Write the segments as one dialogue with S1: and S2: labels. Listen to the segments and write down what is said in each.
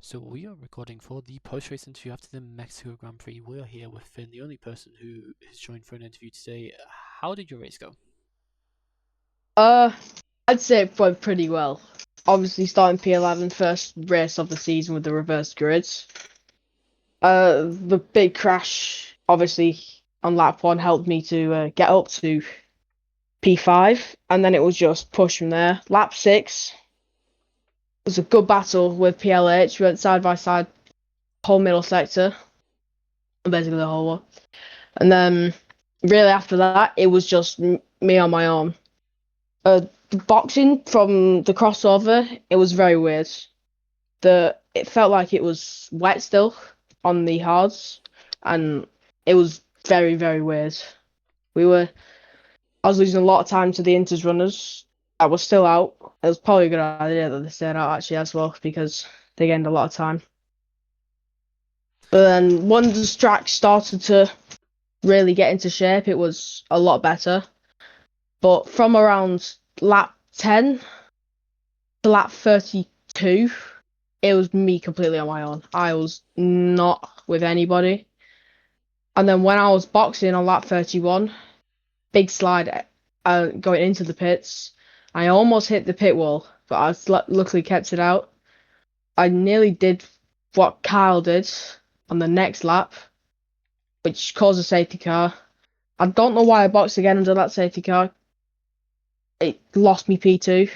S1: So we are recording for the post-race interview after the Mexico Grand Prix. We're here with Finn, the only person who has joined for an interview today. How did your race go?
S2: Uh, I'd say it went pretty well. Obviously, starting P11, first race of the season with the reverse grids. The big crash, obviously, on lap one helped me to get up to P5, and then it was just push from there. Lap six was a good battle with PLH. We went side by side, whole middle sector, basically the whole one. And then, really after that, it was just me on my own. The boxing from the crossover, it was very weird. It felt like it was wet still on the hards, and it was very, very weird. We were I was losing a lot of time to the Inters runners. I was still out. It was probably a good idea that they stayed out actually as well because they gained a lot of time. But then once the track started to really get into shape, it was a lot better. But from around lap 10 to lap 32, it was me completely on my own. I was not with anybody. And then when I was boxing on lap 31, big slide going into the pits, I almost hit the pit wall, but luckily kept it out. I nearly did what Kyle did on the next lap, which caused a safety car. I don't know why I boxed again under that safety car. It lost me P2,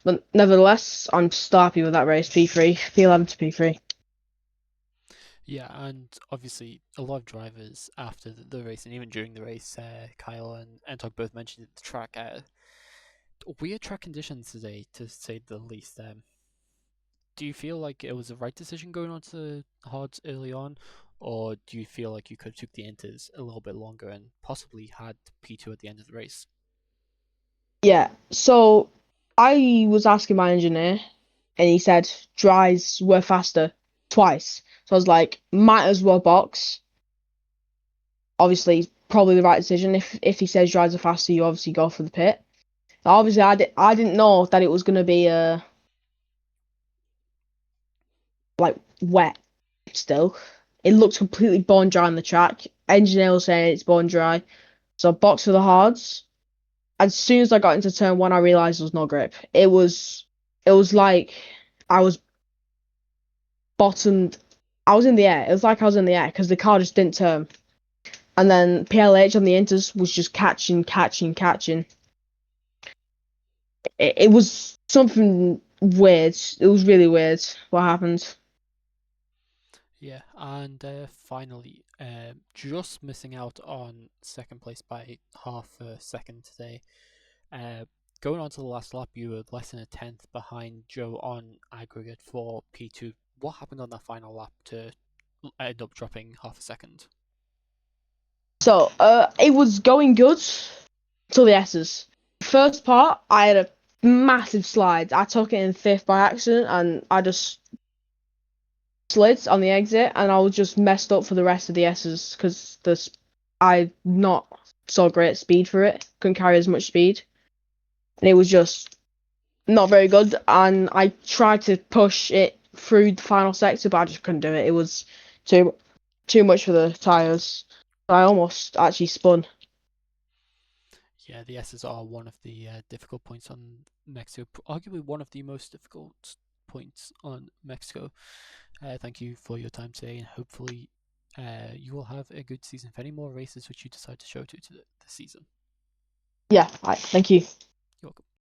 S2: but nevertheless, I'm still happy with that race. P3, P11 to P3.
S1: Yeah, and obviously a lot of drivers after the race and even during the race, Kyle and Anton both mentioned the track. Weird track conditions today, to say the least. Do you feel like it was the right decision going on to hards early on, or do you feel like you could have took the inters a little bit longer and possibly had P2 at the end of the race?
S2: Yeah, so I was asking my engineer, and he said dries were faster twice. So I was like, might as well box. Obviously, probably the right decision. If he says dries are faster, you obviously go for the pit. Obviously, I didn't know that it was gonna be like wet still. It looked completely bone dry on the track. Engineer was saying it's bone dry. So I boxed for the hards. As soon as I got into turn one, I realized there was no grip. It was like I was bottomed. I was in the air. It was like I was in the air because the car just didn't turn. And then PLH on the inters was just catching, catching, catching. It was something weird. It was really weird what happened.
S1: Yeah, and finally, just missing out on second place by half a second today. Uh, Going on to the last lap, you were less than a tenth behind Joe on aggregate for P2. What happened on that final lap to end up dropping half a second?
S2: So, it was going good till the S's. First part, I had a massive slide. I took it in fifth by accident, and I just slid on the exit, and I was just messed up for the rest of the S's because I not so great speed for it. Couldn't carry as much speed, and it was just not very good. And I tried to push it through the final sector, but I just couldn't do it. It was too too much for the tires. I almost actually spun.
S1: Yeah, the S's are one of the difficult points on Mexico, arguably one of the most difficult points on Mexico. Thank you for your time today, and hopefully, you will have a good season for any more races which you decide to show to this season.
S2: Yeah, thank you.